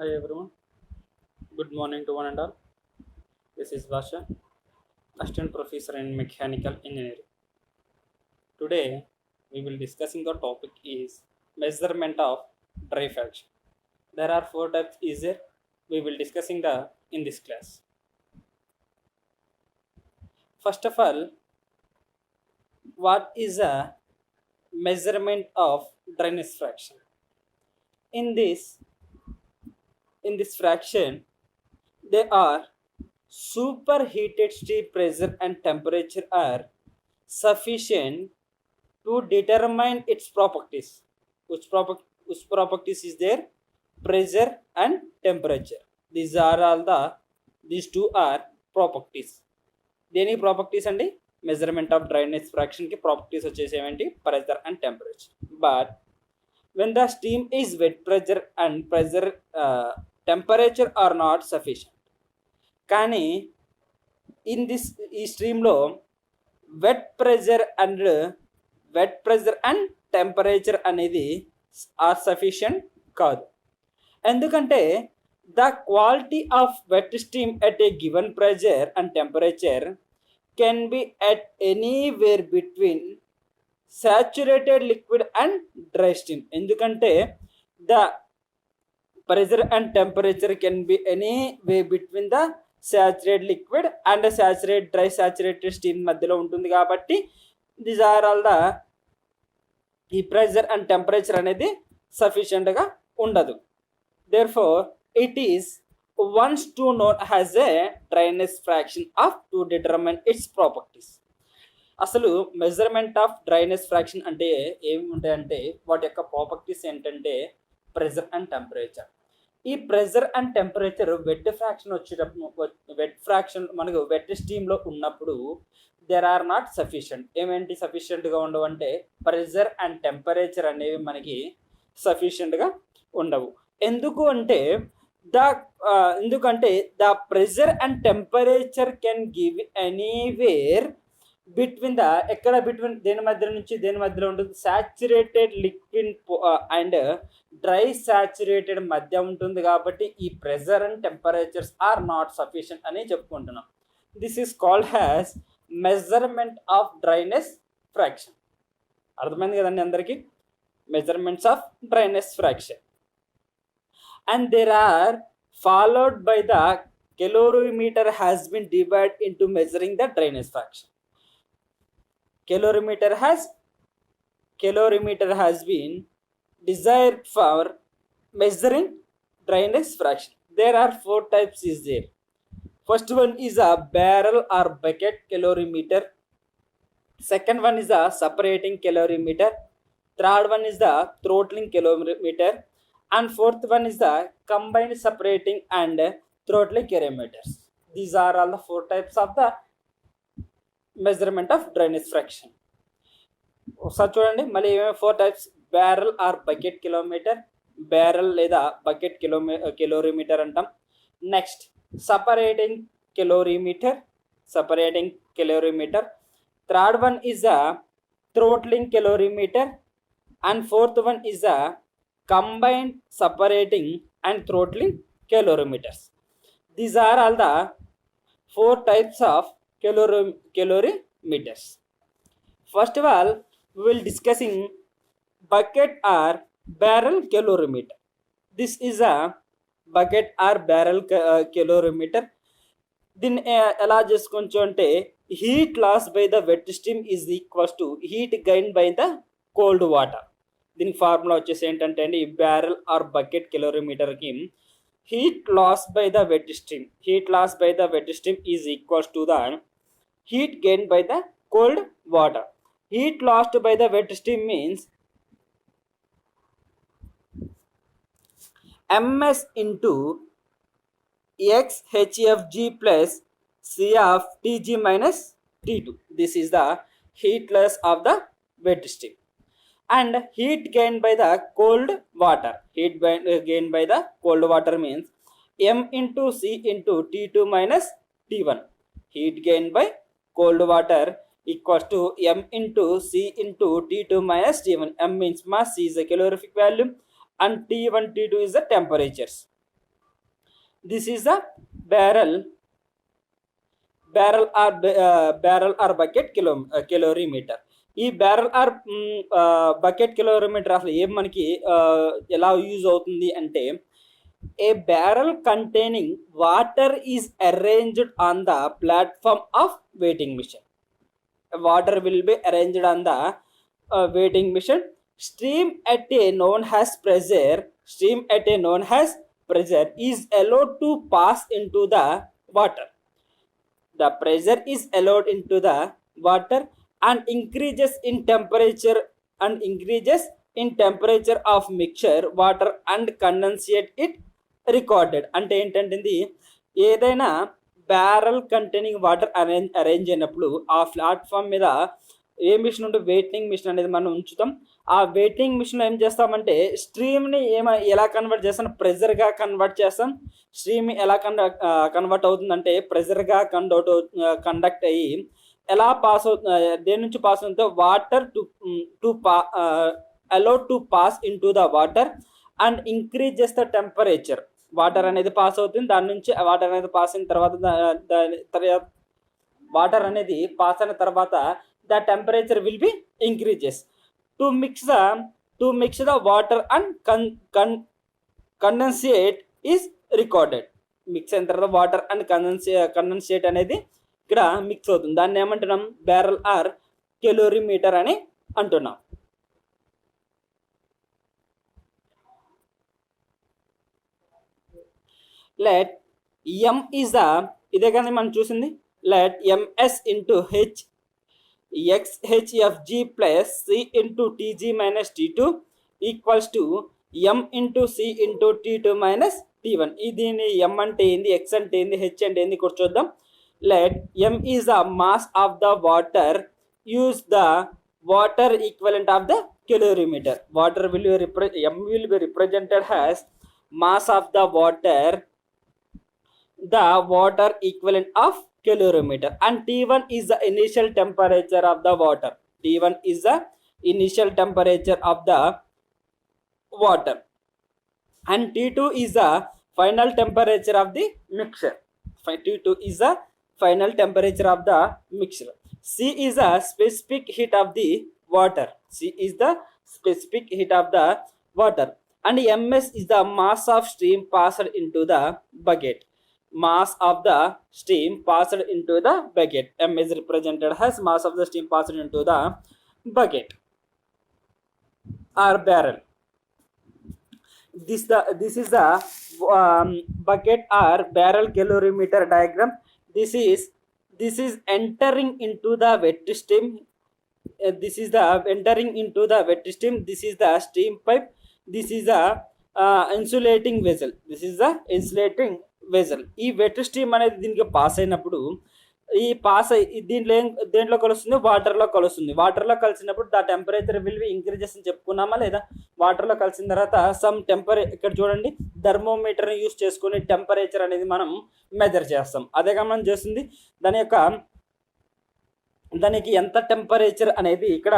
Hi everyone, good morning to one and all. This is Basha, Assistant Professor in Mechanical Engineering. Today we will discussing the topic is measurement of dry fraction. There are four types easier. We will discussing the in this class. First of all, what is a measurement of dryness fraction? In this in this fraction, they are superheated steam pressure and temperature are sufficient to determine its properties. Which properties is there? Pressure and temperature. These two are properties. దేని properties అండి? Measurement of dryness fraction కి properties వచ్చేసి ఏమండి? Pressure and temperature. But when the steam is wet, pressure and pressure temperature are not sufficient. కానీ ఈ స్ట్రీమ్లో wet pressure and temperature అనేది are sufficient కాదు. ఎందుకంటే the quality of wet steam at a given pressure and temperature can be at anywhere between saturated liquid and dry steam. ఎందుకంటే the pressure and temperature can be any way between the saturated liquid and saturated steam మధ్యలో ఉంటుంది కాబట్టి these are all the ఈ pressure and temperature అనేది sufficient గా ఉండదు. Therefore it is once to known as a dryness fraction of to determine its properties. అసలు measurement of dryness fraction అంటే ఏమి ఉంటాయంటే వాటి యొక్క ప్రాపర్టీస్ ఏంటంటే ప్రెజర్ అండ్ టెంపరేచర్. ఈ pressure and temperature wet fraction వచ్చేటప్పుడు మనకు వెట్ స్టీమ్లో ఉన్నప్పుడు దేర్ ఆర్ నాట్ సఫిషియంట్. ఏమేంటి సఫిషియంట్గా ఉండవు అంటే ప్రెజర్ అండ్ టెంపరేచర్ అనేవి మనకి సఫిషియంట్గా ఉండవు. ఎందుకంటే the pressure and temperature can give anywhere between దేని మధ్యలో ఉంటుంది? Saturated liquid and dry saturated మధ్య ఉంటుంది. కాబట్టి ఈ pressure and temperatures are not sufficient అని చెప్పుకుంటున్నాం. This is called has measurement of dryness fraction. అర్థమైంది కదండి అందరికీ? Measurements of dryness fraction and there are followed by the calorimeter has been divided into measuring the dryness fraction. Calorimeter has been desired for measuring dryness fraction. There are four types is there. First one is a barrel or bucket calorimeter. Second one is a separating calorimeter. Third one is the throttling calorimeter. And fourth one is the combined separating and throttling calorimeters. These are all the four types of the measurement of drainage fraction. ఒకసారి చూడండి మళ్ళీ ఏమేమి four types: barrel or bucket kilometer, barrel లేదా bucket calorimeter అంటాం. Next separating calorimeter. Third one is a throttling calorimeter and fourth one is a combined separating and throttling calorimeters. These are all the four types of calorimeters. First of all, we will discussing bucket or barrel calorimeter. This is a bucket or barrel calorimeter. దీన్ని ఎలా చేసుకోవచ్చు అంటే heat loss by the wet steam is equals to heat gain by the cold water. దీనికి formula వచ్చేసి ఏంటంటే అండి, ఈ barrel or bucket కిలోమీటర్కి heat loss by the wet stream is equals to the heat gained by the cold water. Heat lost by the wet stream means ms into x hfg plus c of tg minus t2. This is the heat loss of the wet stream. And heat gained by the cold water. Gained by the cold water means m into c into t2 minus t1. Heat gained by cold water equals to m into c into t2 minus t1. M means mass, c is the calorific value, and t1 t2 is the temperatures. This is the barrel or bucket calorimeter. ఈ barrel or bucket calorimeter అసలు ఏం మనకి ఎలా use అవుతుంది అంటే, a barrel containing water is arranged on the platform of weighing machine. Water will be arranged on the weighing machine. Stream at a known as pressure is allowed to pass into the water. The pressure is allowed into the water and increases in temperature of mixture water and condensate it recorded. అంటే ఏంటంటే ఇది ఏదైనా barrel containing water arrange అయినప్పుడు ఆ platform మీద ఏ machine ఉంటే waiting machine అనేది మనం ఉంచుతాం. ఆ వెయిటింగ్ మిషన్లో ఏం చేస్తామంటే స్ట్రీమ్ని ఎలా కన్వర్ట్ చేస్తాం, ప్రెజర్గా కన్వర్ట్ చేస్తాం. స్ట్రీమ్ ఎలా కన్వర్ట్ అవుతుందంటే ప్రెజర్గా కండక్ట్ అయ్యి ఎలా పాస్ అవుతుంది, దేని నుంచి పాస్ అవుతుందో water allowed to pass into the water and increases the temperature. Water అనేది పాస్ అవుతుంది, దాని నుంచి వాటర్ అనేది పాస్ అయిన తర్వాత వాటర్ అనేది పాస్ అయిన తర్వాత the temperature will be increases to mix the water and condensate is recorded. Mix అయిన తర్వాత వాటర్ అండ్ కండెన్సేట్ అనేది ఇక్కడ మిక్స్ అవుతుంది. దాన్ని ఏమంటున్నాం, బ్యారల్ ఆర్ కెలోరీమీటర్ అని అంటున్నాం. లెట్ ఎం ఈజ్ ద, ఇదే కానీ మనం చూసింది, let MS into H XHFG plus C into TG minus T2 equals to M into C into T2 minus T1. దీని M అంటే ఏంది, X అంటే ఏంది, H అంటే ఏంది కూడా చూద్దాం. Let M is the mass of the water. Use the water equivalent of the calorimeter. M will be represented as mass of the water equivalent of calorimeter, and T1 is the initial temperature of the water. T1 is the initial temperature of the water, and T2 is the final temperature of the mixture. T2 is the final temperature of the mixture. C is the specific heat of the water. C is the specific heat of the water, and ms is the mass of stream passed into the bucket. Mass of the steam passed into the bucket. M is represented as mass of the steam passed into the bucket or barrel. This is the bucket or barrel calorimeter diagram. This is entering into the wet stream. This is the entering into the wet stream. This is the steam pipe. This is the insulating vessel. This is the insulating vessel. ఈ wet stream అనేది దీనికి pass అయినప్పుడు దేంట్లో కలుస్తుంది, వాటర్లో కలుస్తుంది. వాటర్లో కలిసినప్పుడు దా టెంపరేచర్ విల్ బి ఇంక్రీజెస్ అని చెప్పుకున్నామా లేదా. వాటర్లో కలిసిన తర్వాత ఇక్కడ చూడండి, థర్మోమీటర్ని యూస్ చేసుకుని టెంపరేచర్ అనేది మనం మెజర్ చేస్తాం. అదే మనం చేస్తుంది దానికి ఎంత టెంపరేచర్ అనేది ఇక్కడ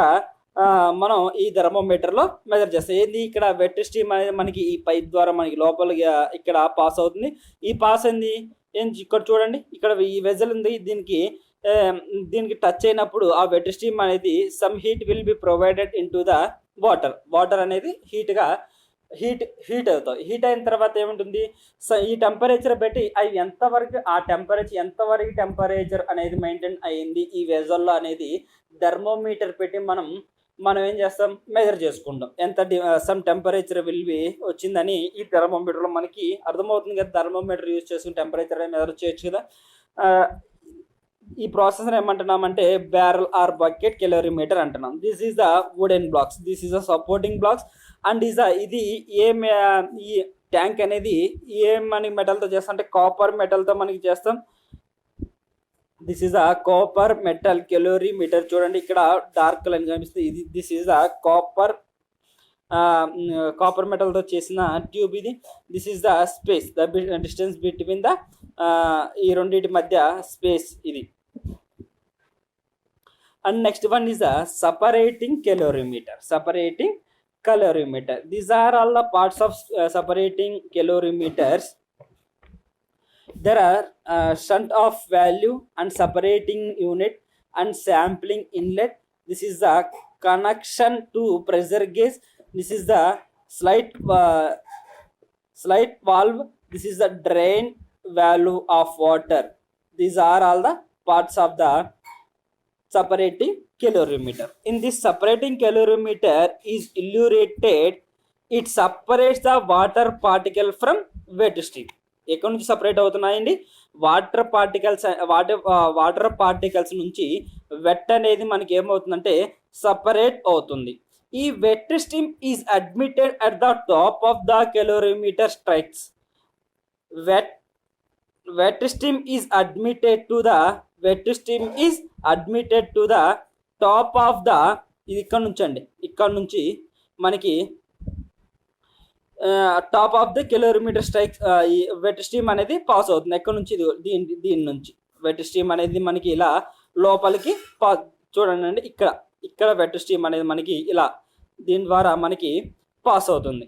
మనం ఈ థర్మోమీటర్లో మెజర్ చేస్తాం. ఏంది, ఇక్కడ వెట్ స్ట్రీమ్ అనేది మనకి ఈ పైప్ ద్వారా మనకి లోపలికి ఇక్కడ పాస్ అవుతుంది. ఈ పాస్ అయింది ఇక్కడ చూడండి, ఇక్కడ ఈ వెజల్ ఉంది, దీనికి టచ్ అయినప్పుడు ఆ వెట్ స్ట్రీమ్ అనేది some heat will be provided in to the water అనేది హీట్ అవుతాయి. హీట్ అయిన తర్వాత ఏముంటుంది, ఈ టెంపరేచర్ పెట్టి అవి ఎంతవరకు టెంపరేచర్ అనేది మెయింటైన్ అయ్యింది ఈ వెజల్లో అనేది థర్మోమీటర్ పెట్టి మనం ఏం చేస్తాం, మెజర్ చేసుకుంటాం. ఎంత సమ్ టెంపరేచర్ విల్ బి వచ్చిందని ఈ థర్మోమీటర్లో మనకి అర్థమవుతుంది కదా. థర్మోమీటర్ యూజ్ చేసుకుని టెంపరేచర్ మెజర్ చేయొచ్చు కదా. ఈ ప్రాసెస్ ఏమంటున్నామంటే బ్యారల్ ఆర్ బకెట్ కెలోరీమీటర్ అంటున్నాం. This is the wooden blocks, this is the supporting blocks, and ఇది ఈ ట్యాంక్ అనేది మనకి మెటల్తో చేస్తాం అంటే కాపర్ మెటల్తో మనకి చేస్తాం. This is a copper metal calorimeter. చూడండి ఇక్కడ డార్క్ లైన్ కనిపిస్తుంది. దిస్ ఈజ్ అ కాపర్ మెటల్తో చేసిన ట్యూబ్ ఇది. This is the space, the distance between the ఈ రెండింటి మధ్య స్పేస్ ఇది. And next one is the separating calorimeter. These are all the parts of separating calorimeters. there are shunt of value and separating unit and sampling inlet. This is the connection to pressure gauge. This is the slide valve. This is the drain value of water. These are all the parts of the separating calorimeter. In this separating calorimeter is illuminated. It separates the water particle from wet stream. ఎక్కడి నుంచి separate అవుతున్నాయండి? Water particles నుంచి wet అనేది మనకి ఏమవుతుందంటే separate అవుతుంది. ఈ wet stream is admitted at the top of the calorimeter strikes. wet stream is admitted to the top of the, ఇది ఇక్కడ నుంచి మనకి top of the calorimeter strikes ఈ వెట్ స్ట్రీమ్ అనేది పాస్ అవుతుంది. ఎక్కడ నుంచి? దీని నుంచి వెట్ స్ట్రీమ్ అనేది మనకి ఇలా లోపలికి చూడండి, ఇక్కడ వెట్ స్ట్రీమ్ అనేది మనకి ఇలా దీని ద్వారా మనకి పాస్ అవుతుంది.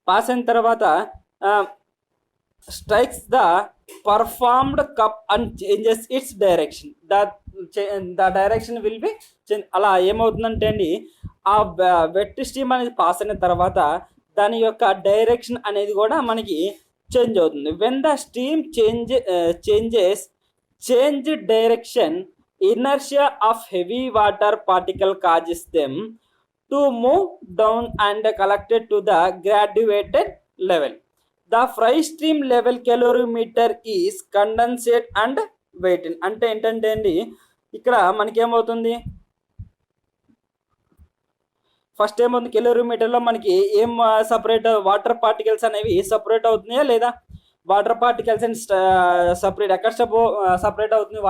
పాస్ అయిన తర్వాత strikes the performed cup and changes its direction. The direction will be అలా ఏమవుతుందంటే అండి, ఆ వెట్ స్ట్రీమ్ అనేది పాస్ అయిన తర్వాత దాని యొక్క డైరెక్షన్ అనేది కూడా మనకి చేంజ్ అవుతుంది. When the stream change direction, inertia of heavy water particle causes them to move down and collected to the graduated level. The free stream level calorimeter is condensate and weighted. అంటే ఏంటంటే అండి, ఇక్కడ మనకి ఏమవుతుంది, first ఏమవుతుంది, కెలోరీమీటర్లో మనకి ఏం separate, water particles అనేవి సపరేట్ అవుతున్నాయా లేదా? వాటర్ పార్టికల్స్ అండ్ సపరేట్ ఎక్కడ సపరేట్ అవుతుంది?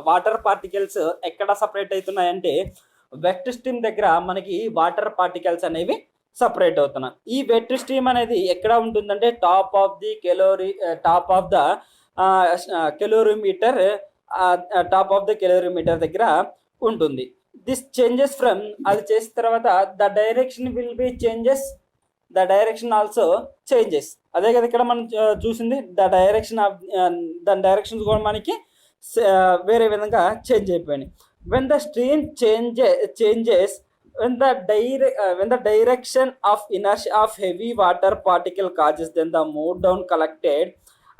వాటర్ పార్టికల్స్ ఎక్కడ సపరేట్ అవుతున్నాయంటే వెట్ స్ట్రీమ్ దగ్గర మనకి వాటర్ పార్టికల్స్ అనేవి సపరేట్ అవుతున్నాయి. ఈ వెట్ స్ట్రీమ్ అనేది ఎక్కడ ఉంటుందంటే టాప్ ఆఫ్ ద కెలోరీమీటర్ దగ్గర ఉంటుంది. దిస్ చేంజెస్ ఫ్రమ్, అది చేసిన తర్వాత the direction will be changes, the direction also changes. అదే కదా ఇక్కడ మనం చూసింది, దాని డైరెక్షన్స్ కూడా మనకి వేరే విధంగా చేంజ్ అయిపోయినాయి. When the stream changes, when the direction of inertia of heavy water particle causes then the move down collected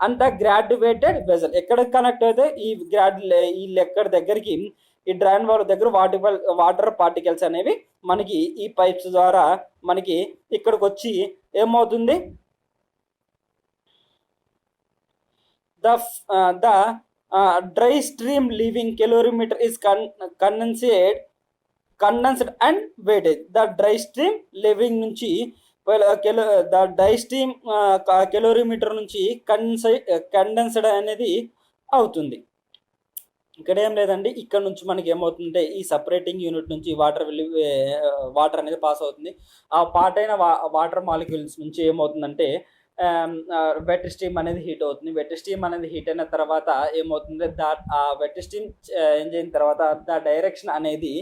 and the graduated vessel. ఎక్కడ కనెక్ట్ అయితే ఈ ఎక్కడ దగ్గరికి ఈ డ్రైన్ వాల్ దగ్గర వాటర్ పార్టికల్స్ అనేవి మనకి ఈ పైప్స్ ద్వారా మనకి ఇక్కడికి వచ్చి ఏమవుతుంది, the dry stream leaving calorimeter is condensed and weighted. The dry stream leaving నుంచి డ్రై స్ట్రీమ్ కెలోరీమీటర్ నుంచి కండెన్స్డ్ అనేది అవుతుంది. ఇక్కడ ఏం లేదండి, ఇక్కడ నుంచి మనకి ఏమవుతుందంటే ఈ సపరేటింగ్ యూనిట్ నుంచి వాటర్ అనేది పాస్ అవుతుంది. ఆ పార్ట్ అయిన వాటర్ మాలిక్యూల్స్ నుంచి ఏమవుతుందంటే వెట్ స్ట్రీమ్ అనేది హీట్ అవుతుంది. వెట్ స్ట్రీమ్ అనేది హీట్ అయిన తర్వాత ఏమవుతుంది, వెట్ స్ట్రీమ్ ఏం చేసిన తర్వాత ద డైరెక్షన్ అనేది,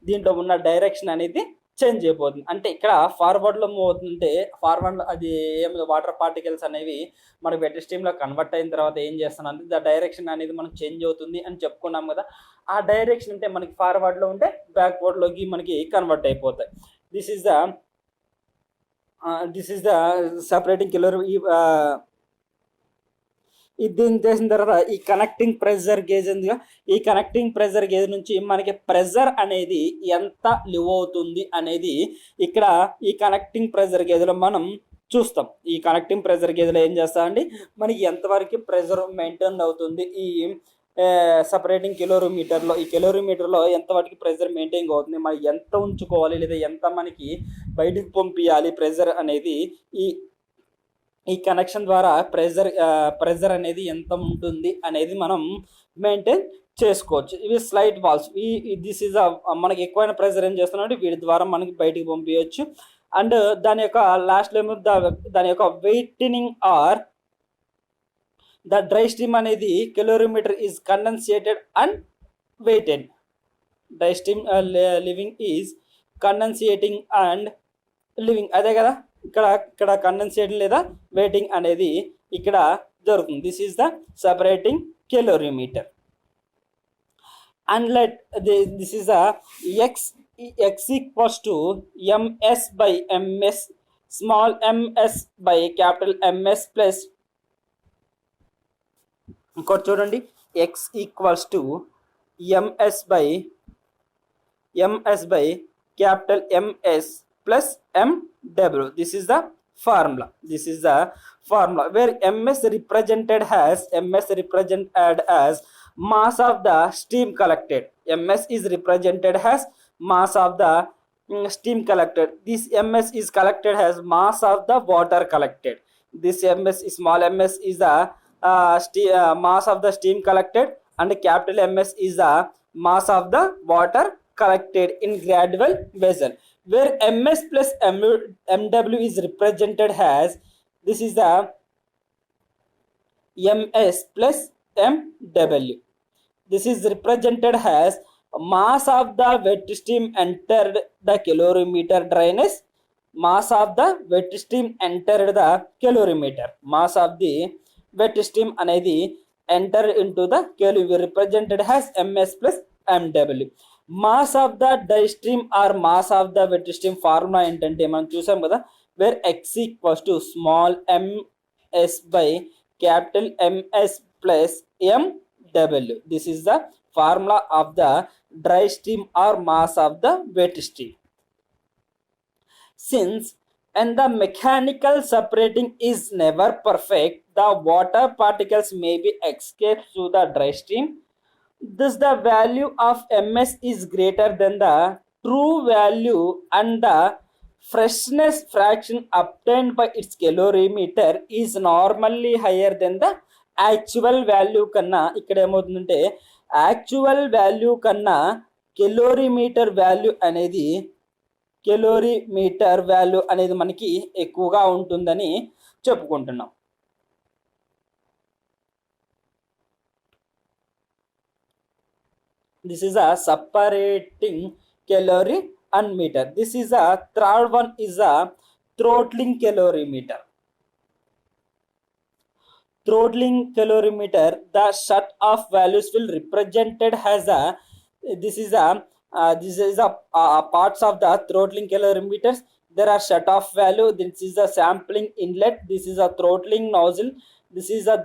దీంట్లో ఉన్న డైరెక్షన్ అనేది చేంజ్ అయిపోతుంది. అంటే ఇక్కడ ఫార్వర్డ్లో మూవ్ అవుతుంటే ఫార్వర్డ్లో అది ఏమి వాటర్ పార్టికల్స్ అనేవి మనకి వెట్ స్ట్రీమ్లో కన్వర్ట్ అయిన తర్వాత ఏం చేస్తానంటే ద డైరెక్షన్ అనేది మనకు చేంజ్ అవుతుంది అని చెప్పుకున్నాం కదా. ఆ డైరెక్షన్ అంటే మనకి ఫార్వర్డ్లో ఉంటే బ్యాక్వర్డ్లోకి మనకి కన్వర్ట్ అయిపోతాయి. This is the separating కిలోరీ. దీన్ని చేసిన తర్వాత ఈ కనెక్టింగ్ ప్రెషర్ గేజ్ ఉందిగా, ఈ కనెక్టింగ్ ప్రెషర్ గేజ్ నుంచి మనకి ప్రెషర్ అనేది ఎంత లివ్ అవుతుంది అనేది ఇక్కడ ఈ కనెక్టింగ్ ప్రెషర్ గేజ్లో మనం చూస్తాం. ఈ కనెక్టింగ్ ప్రెషర్ గేజ్లో ఏం చేస్తామండి, మనకి ఎంతవరకు ప్రెషర్ మెయింటైన్ అవుతుంది, ఈ సపరేటింగ్ కెలోరీమీటర్లో, ఈ కెలోరీమీటర్లో ఎంతవరకు ప్రెషర్ మెయింటైన్ అవుతుంది, మరి ఎంత ఉంచుకోవాలి లేదా ఎంత మనకి బయటకు పంపించాలి ప్రెషర్ అనేది ఈ కనెక్షన్ ద్వారా ప్రెషర్ అనేది ఎంత ఉంటుంది అనేది మనం మెయింటైన్ చేసుకోవచ్చు. ఇవి స్లైడ్ వాల్వ్స్. దిస్ ఈజ్ మనకి ఎక్కువైన ప్రెషర్ ఏం చేస్తున్నామంటే వీటి ద్వారా మనకి బయటికి పంపించవచ్చు. అండ్ దాని యొక్క లాస్ట్లో ఏమో దాని యొక్క వెయిటనింగ్ ఆర్ ద డ్రై స్ట్రీమ్ అనేది calorimeter is condensated and weighted. Dry stream living is condensating and living. అదే కదా ఇక్కడ కండెన్సేటింగ్ లేదా వెయిటింగ్ అనేది ఇక్కడ జరుగుతుంది. This is the separating calorimeter. And let this is the x equals to ms by ms small ms by capital ms plus ఇంకోటి చూడండి, x equals to ms by capital ms plus mw. This is the formula. Where ms represented as mass of the steam collected. ms is represented as mass of the steam collected. This ms is collected as mass of the water collected. This ms, small ms, is the mass of the steam collected, and capital ms is the mass of the water collected in gradual vessel. Where ms plus mw is represented as, this is the ms plus mw. This is represented as mass of the wet steam entered the calorimeter drainage. Mass of the wet steam entered the calorimeter. Mass of the wet steam అనేది enter into the calorimeter represented as ms plus mw. Mass of the dry stream or mass of the wet stream formula ఏంటంటే మనం చూసాం కదా, where x equals to small ms by capital ms plus mw. This is the formula of the dry stream or mass of the wet stream. Since and the mechanical separating is never perfect, the water particles may be escaped through the dry stream. Thus the value of ms is greater than the true value, and the freshness fraction obtained by its calorimeter is normally higher than the actual value కన్నా. ఇక్కడ ఏమవుతుందంటే actual value కన్నా calorimeter value అనేది మనకి ఎక్కువగా ఉంటుందని చెప్పుకుంటున్నాం. This is a separating calorie and meter. This is a third one is a throttling calorimeter. Throttling calorimeter, the set of values will represented as a this is a parts of the throttling calorimeters. There are set of value. This is the sampling inlet. This is a throttling nozzle. This is a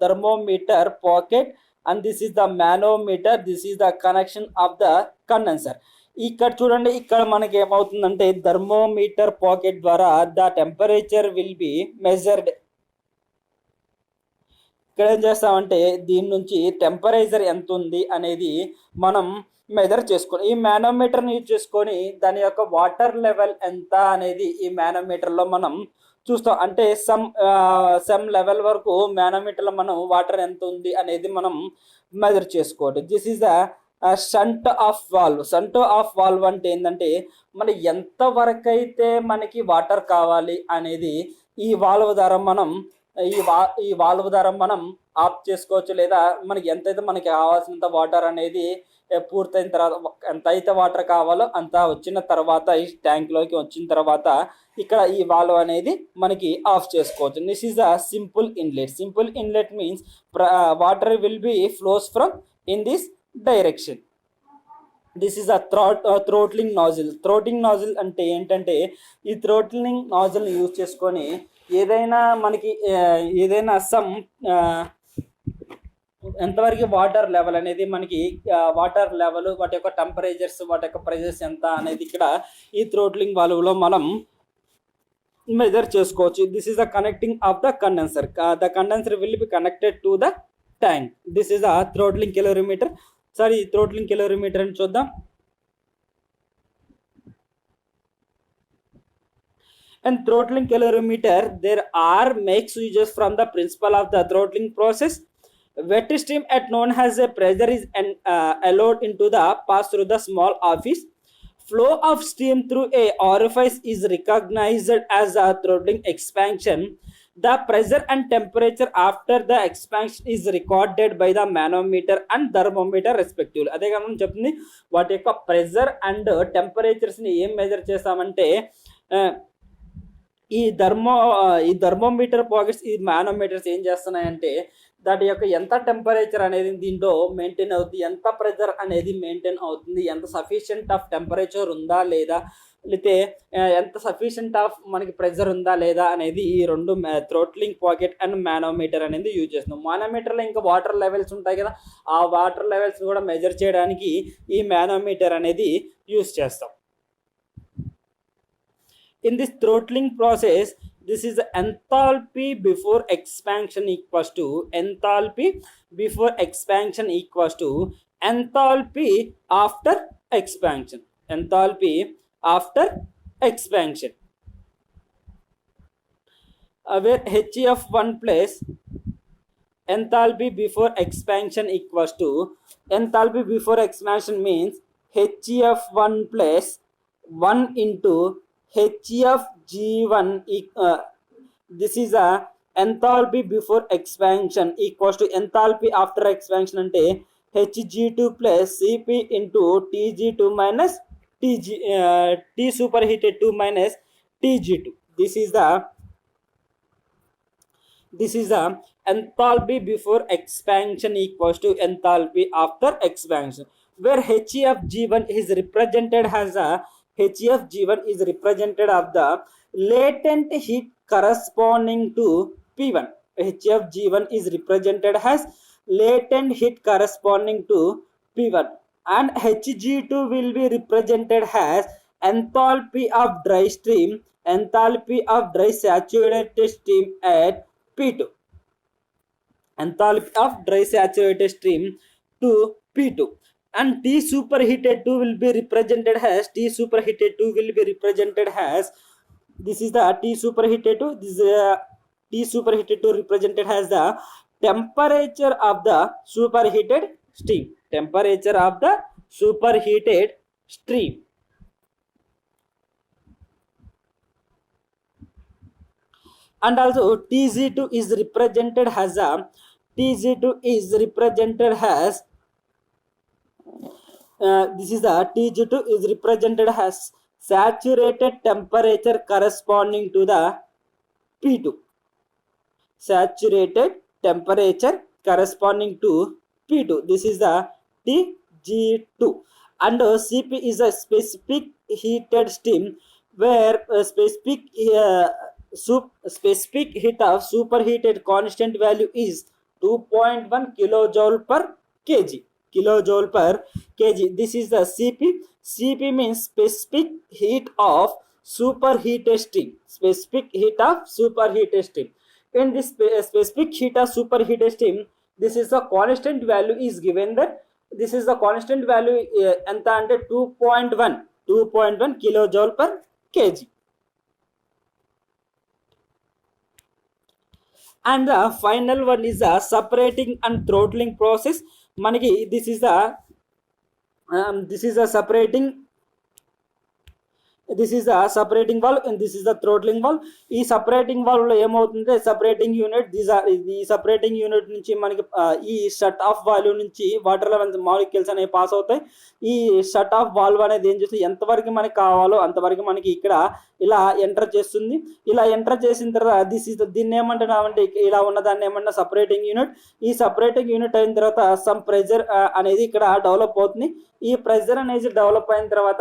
thermometer pocket, and this is the manometer. This is the connection of the condenser. ఇక్కడ చూడండి, ఇక్కడ మనకి ఏమవుతుందంటే thermometer pocket ద్వారా the temperature will be measured. ఇక్కడ ఏం చేస్తామంటే దీని నుంచి టెంపరేచర్ ఎంత ఉంది అనేది మనం మెజర్ చేసుకొని ఈ మానోమీటర్ని యూజ్ చేసుకొని దాని యొక్క వాటర్ లెవెల్ ఎంత అనేది ఈ మానోమీటర్లో మనం చూస్తాం. అంటే సమ్ లెవెల్ వరకు మానోమీటర్లో మనం వాటర్ ఎంత ఉంది అనేది మనం మెజర్ చేసుకోవాలి. This is the shunt of value. Shunt of value అంటే ఏంటంటే మన ఎంత వరకు అయితే మనకి వాటర్ కావాలి అనేది ఈ వాల్వ్ ద్వారా మనం ఆఫ్ చేసుకోవచ్చు, లేదా మనకి ఎంతైతే మనకి కావాల్సినంత వాటర్ అనేది పూర్తయిన తర్వాత ఎంత అయితే వాటర్ కావాలో అంత వచ్చిన తర్వాత ఈ ట్యాంక్లోకి వచ్చిన తర్వాత ఇక్కడ ఈ వాల్వ్ అనేది మనకి ఆఫ్ చేసుకోవచ్చు. This is a simple inlet. Simple inlet means water will B flows from in this direction. This is a throttling nozzle. Throttling nozzle అంటే ఏంటంటే ఈ థ్రోట్లింగ్ నాజిల్ని యూజ్ చేసుకొని ఏదైనా సమ్ ఎంతవరకు వాటర్ లెవెల్ అనేది మనకి వాటర్ లెవెల్ వాటి యొక్క టెంపరేచర్స్ వాటి యొక్క ప్రెజర్స్ ఎంత అనేది ఇక్కడ ఈ థ్రోట్లింగ్ వాల్వ్లో మనం మెజర్ చేసుకోవచ్చు. This is the connecting of the condenser. The condenser will be connected to the tank. This is the throttling calorimeter. Sorry, throttling calorimeter అని చూద్దాం. And throttling calorimeter, there are makes uses from the principle of the throttling process. Wet stream at known as a pressure is allowed into the pass through the small orifice. Flow of steam through a orifice is recognized as a throttling expansion. The pressure and temperature after the expansion is recorded by the manometer and thermometer respectively. అదే కాదు మనం చెప్తుంది వాటి యొక్క pressure and టెంపరేచర్స్ని ఏం measure చేస్తామంటే ఈ thermometer pockets, ఈ మానోమీటర్స్ ఏం చేస్తున్నాయంటే దాని యొక్క ఎంత టెంపరేచర్ అనేది దీంట్లో మెయింటైన్ అవుతుంది, ఎంత ప్రెజర్ అనేది మెయింటైన్ అవుతుంది, ఎంత సఫిషియంట్ ఆఫ్ టెంపరేచర్ ఉందా లేదా, లేకపోతే ఎంత సఫిషియంట్ ఆఫ్ మనకి ప్రెజర్ ఉందా లేదా అనేది ఈ రెండు థ్రోట్లింగ్ పాకెట్ అండ్ మానోమీటర్ అనేది యూజ్ చేస్తున్నాం. మానోమీటర్లో ఇంకా వాటర్ లెవెల్స్ ఉంటాయి కదా, ఆ వాటర్ లెవెల్స్ కూడా మెజర్ చేయడానికి ఈ మానోమీటర్ అనేది యూజ్ చేస్తాం. In this throttling process, this is enthalpy before expansion equals to enthalpy before expansion equals to enthalpy after expansion. Enthalpy after expansion. Where HF1 plus enthalpy before expansion equals to enthalpy before expansion means HF1 plus 1 into HFG1 this is a enthalpy before expansion equals to enthalpy after expansion ante Hg2 plus Cp into Tg2 minus T superheated 2 minus Tg2. This is the enthalpy before expansion equals to enthalpy after expansion, where HFG1 is represented as a HFG1 is represented of the latent heat corresponding to P1. HFG1 is represented as latent heat corresponding to P1, and Hg2 will be represented as enthalpy of dry stream, enthalpy of dry saturated stream at P2. Enthalpy of dry saturated stream to P2. And T superheated 2 will be represented as this is the T superheated 2. This is T superheated 2 represented as the temperature of the superheated stream. Temperature of the superheated stream. And also Tg2 is represented as this is the Tg2 is represented as saturated temperature corresponding to the P2. Saturated temperature corresponding to P2. This is the Tg2. And Cp is a specific heated steam where specific heat of superheated constant value is 2.1 kilojoule per kg. This is the Cp. Cp means specific heat of superheated steam. In this specific heat of superheated steam, this is the constant value is given that this is the constant value enta ante 2.1 kilojoule per kg. And the final one is the separating and throttling process. Manaki this is the separating valve and this is the throttling valve. ఈ separating valve లో ఏమవుతుందంటే separating unit, ఈ separating unit నుంచి మనకి ఈ shut of value నుంచి water levels molecules అనేవి pass అవుతాయి. ఈ షట్ ఆఫ్ వాల్వ్ అనేది ఏం చేస్తుంది, ఎంతవరకు మనకి కావాలో అంతవరకు మనకి ఇక్కడ ఇలా ఎంటర్ చేస్తుంది. ఇలా ఎంటర్ చేసిన తర్వాత దీన్ని ఏమంటున్నామంటే ఇలా ఉన్నదాన్ని ఏమన్నా సపరేటింగ్ యూనిట్. ఈ సపరేటింగ్ యూనిట్ అయిన తర్వాత సమ్ ప్రెజర్ అనేది ఇక్కడ డెవలప్ అవుతుంది. ఈ ప్రెజర్ అనేది డెవలప్ అయిన తర్వాత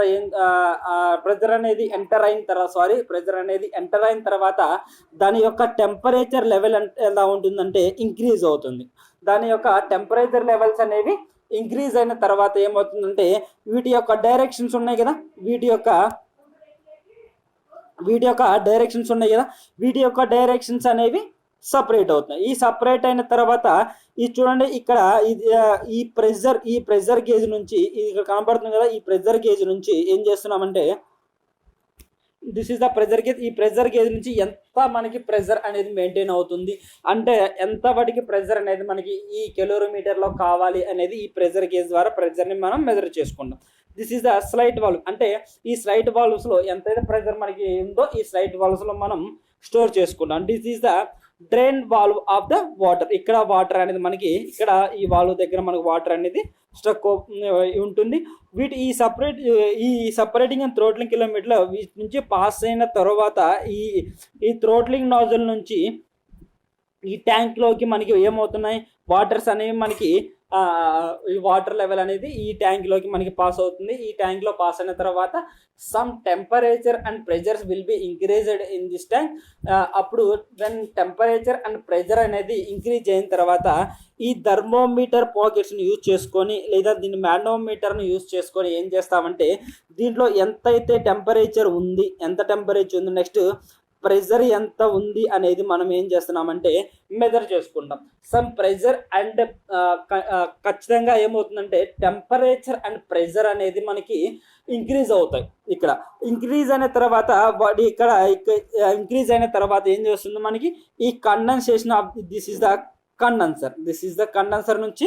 ప్రెజర్ అనేది ఎంటర్ అయిన తర్వాత దాని యొక్క టెంపరేచర్ లెవెల్ ఎలా ఉంటుందంటే ఇంక్రీజ్ అవుతుంది. దాని యొక్క టెంపరేచర్ లెవెల్స్ అనేవి ఇంక్రీజ్ అయిన తర్వాత ఏమవుతుందంటే వీటి యొక్క డైరెక్షన్స్ ఉన్నాయి కదా, వీటి యొక్క డైరెక్షన్స్ అనేవి సపరేట్ అవుతున్నాయి. ఈ సపరేట్ అయిన తర్వాత ఇది చూడండి ఇక్కడ ఈ ప్రెజర్ గేజ్ నుంచి ఇక్కడ కనబడుతుంది కదా, ఈ ప్రెజర్ గేజ్ నుంచి ఏం చేస్తున్నామంటే this is the pressure gauge. ఈ ప్రెజర్ గేజ్ నుంచి ఎంత మనకి ప్రెజర్ అనేది మెయింటైన్ అవుతుంది అంటే ఎంత వాటికి ప్రెజర్ అనేది మనకి ఈ కిలోమీటర్లో కావాలి అనేది ఈ ప్రెజర్ గేజ్ ద్వారా ప్రెజర్ని మనం మెజర్ చేసుకుంటాం. This is the slight valve. అంటే ఈ స్లైట్ వాల్వ్స్లో ఎంతైతే ప్రెజర్ మనకి ఉందో ఈ స్లైట్ వాల్వ్స్లో మనం స్టోర్ చేసుకుంటాం. This is the drain valve of the water. ఇక్కడ వాటర్ అనేది మనకి ఇక్కడ ఈ వాల్వ్ దగ్గర మనకు వాటర్ అనేది స్ట్రక్ ఉంటుంది. ఈ సపరేటింగ్ అండ్ థ్రోట్లింగ్ కిలోమీటర్ల వీటి నుంచి పాస్ అయిన తర్వాత ఈ థ్రోట్లింగ్ నాజల్ నుంచి ఈ ట్యాంక్లోకి మనకి ఏమవుతున్నాయి, వాటర్స్ అనేవి మనకి ఈ వాటర్ లెవెల్ అనేది ఈ ట్యాంక్లోకి మనకి పాస్ అవుతుంది. ఈ ట్యాంక్లో పాస్ అయిన తర్వాత some temperature and pressures will be increased in this tank. అప్పుడు వెన్ టెంపరేచర్ అండ్ ప్రెజర్ అనేది ఇంక్రీజ్ అయిన తర్వాత ఈ థర్మోమీటర్ పాకెట్స్ని యూజ్ చేసుకొని లేదా దీన్ని మానోమీటర్ని యూజ్ చేసుకొని ఏం చేస్తామంటే దీంట్లో ఎంతైతే టెంపరేచర్ ఉంది, నెక్స్ట్ ప్రెజర్ ఎంత ఉంది అనేది మనం ఏం చేస్తున్నామంటే మెజర్ చేసుకుంటాం. సమ్ ప్రెజర్ అండ్ ఖచ్చితంగా ఏమవుతుందంటే టెంపరేచర్ అండ్ ప్రెజర్ అనేది మనకి ఇంక్రీజ్ అవుతాయి. ఇక్కడ ఇంక్రీజ్ అయిన తర్వాత ఇంక్రీజ్ అయిన తర్వాత ఏం చేస్తుంది మనకి ఈ condensation of this is the condenser నుంచి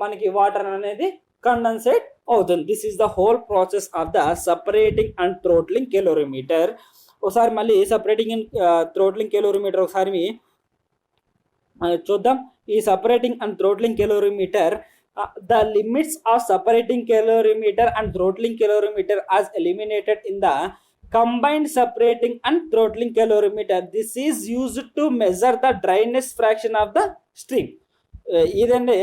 మనకి వాటర్ అనేది కండెన్సేట్ అవుతుంది. This is the whole process of the separating and throttling calorimeter. ఒకసారి మళ్ళీ సపరేటింగ్ అండ్ థ్రోట్లింగ్ కెలోరీమీటర్ ఒకసారి చూద్దాం. ఈ separating and throttling calorimeter, the limits of separating calorimeter and throttling calorimeter as eliminated in the combined separating and throttling calorimeter. This is used to measure the dryness fraction of the stream. ఇదండి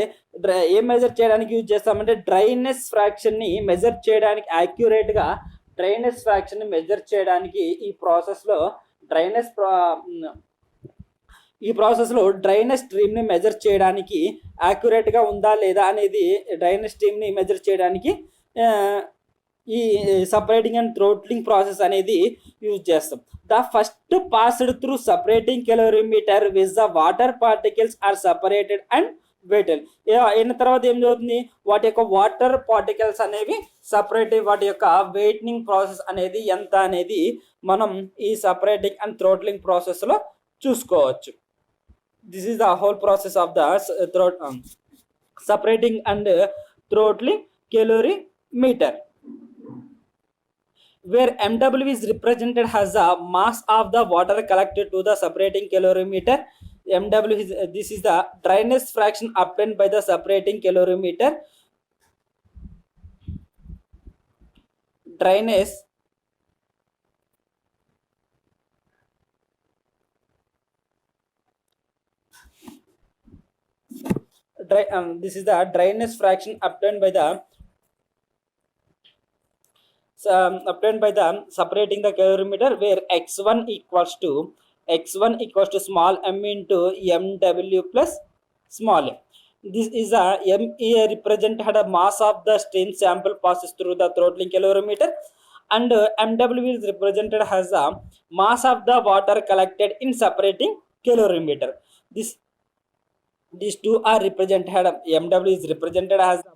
ఏం measure చేయడానికి use చేస్తామంటే dryness ఫ్రాక్షన్ని measure చేయడానికి, యాక్యురేట్గా dryness ఫ్రాక్షన్ని measure చేయడానికి ఈ ప్రాసెస్లో dryness స్ట్రీమ్ని measure చేయడానికి యాక్యురేట్గా ఉందా లేదా అనేది డ్రైనెస్ స్ట్రీమ్ని మెజర్ చేయడానికి ఈ సపరేటింగ్ అండ్ థ్రోట్లింగ్ ప్రాసెస్ అనేది యూజ్ చేస్తాం. The first passed through separating calorimeter with the water particles are separated and weighted. అయిన తర్వాత ఏం జరుగుతుంది, వాటి యొక్క వాటర్ పార్టికల్స్ అనేవి సపరేట్, వాటి యొక్క వెయిటింగ్ ప్రాసెస్ అనేది ఎంత అనేది మనం ఈ సపరేటింగ్ అండ్ థ్రోట్లింగ్ ప్రాసెస్లో చూసుకోవచ్చు. This is the whole process of the separating and throttling calorimeter, where MW is represented as the mass of the water collected to the separating calorimeter. MW is this is the dryness fraction obtained by the separating calorimeter. This is the dryness fraction obtained by the separating the calorimeter, where x1 equals to small m into mw plus small m. This is a m represented a mass of the stream sample passes through the throttling calorimeter, and mw is represented as the mass of the water collected in separating calorimeter. These two are represented. mw is represented as the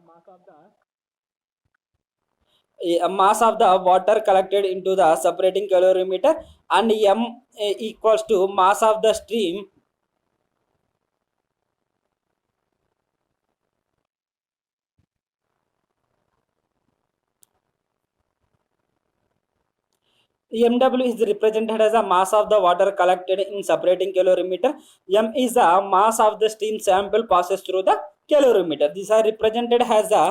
mass of the water collected into the separating calorimeter, and m equals to mass of the stream mw is represented as a mass of the water collected in separating calorimeter. M is the mass of the stream sample passes through the calorimeter. These are represented as a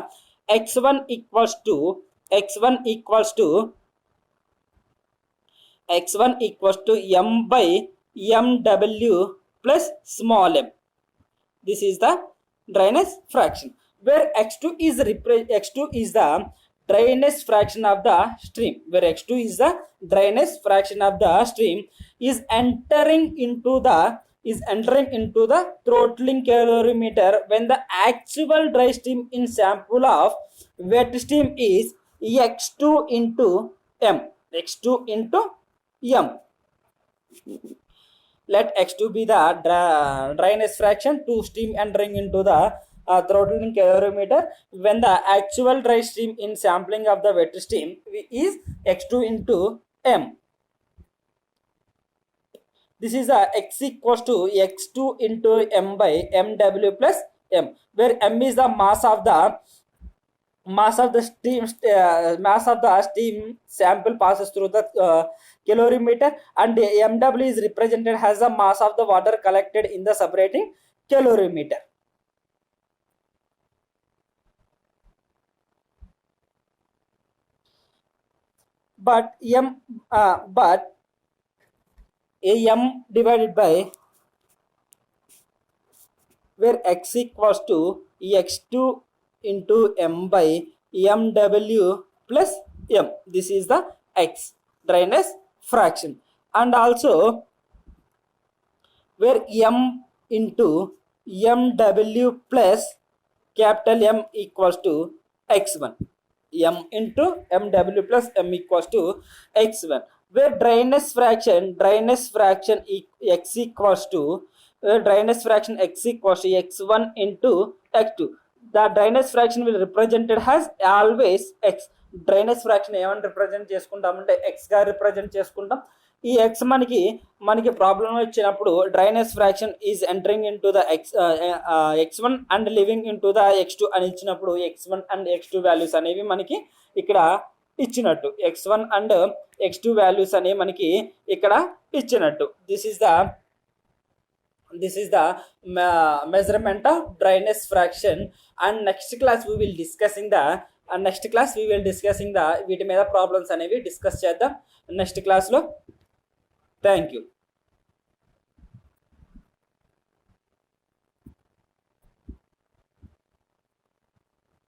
x1 equals to m by mw plus small m. This is the dryness fraction, where x2 is the dryness fraction of the stream, is entering into the throttling calorimeter when the actual dry stream in sample of wet stream is x2 into m. Let x2 be the dryness fraction to stream entering into the throttling calorimeter when the actual dry stream in sampling of the wet stream is x2 into m. This is x equals to x2 into m by mw plus m, where m is the mass of the steam sample passes through the calorimeter, and mw is represented as the mass of the water collected in the separating calorimeter. But m divided by, where x equals to x2 into m by mw plus m. This is the x, dryness fraction. And also where m into mw plus capital M equals to x1. M into mw plus m equals to x1, where dryness fraction x equals to dryness fraction x equals to x1 into x2. The dryness fraction will represented as always x. Dryness fraction ఏమని represent చేసుకుంటామంటే X గా represent చేసుకుంటాం. ఈ X మనకి problem వచ్చినప్పుడు dryness fraction is entering in to the x1 and living in to the x2 అని ఇచ్చినప్పుడు x1 and x2 values అనేవి మనకి ఇక్కడ ఇచ్చినట్టు, x1 అండ్ x2 వాల్యూస్ అనేవి మనకి ఇక్కడ ఇచ్చినట్టు. This is the measurement of dryness fraction. And next class we will discussing the వీటి మీద ప్రాబ్లమ్స్ అనేవి డిస్కస్ చేద్దాం నెక్స్ట్ క్లాస్లో. Thank you.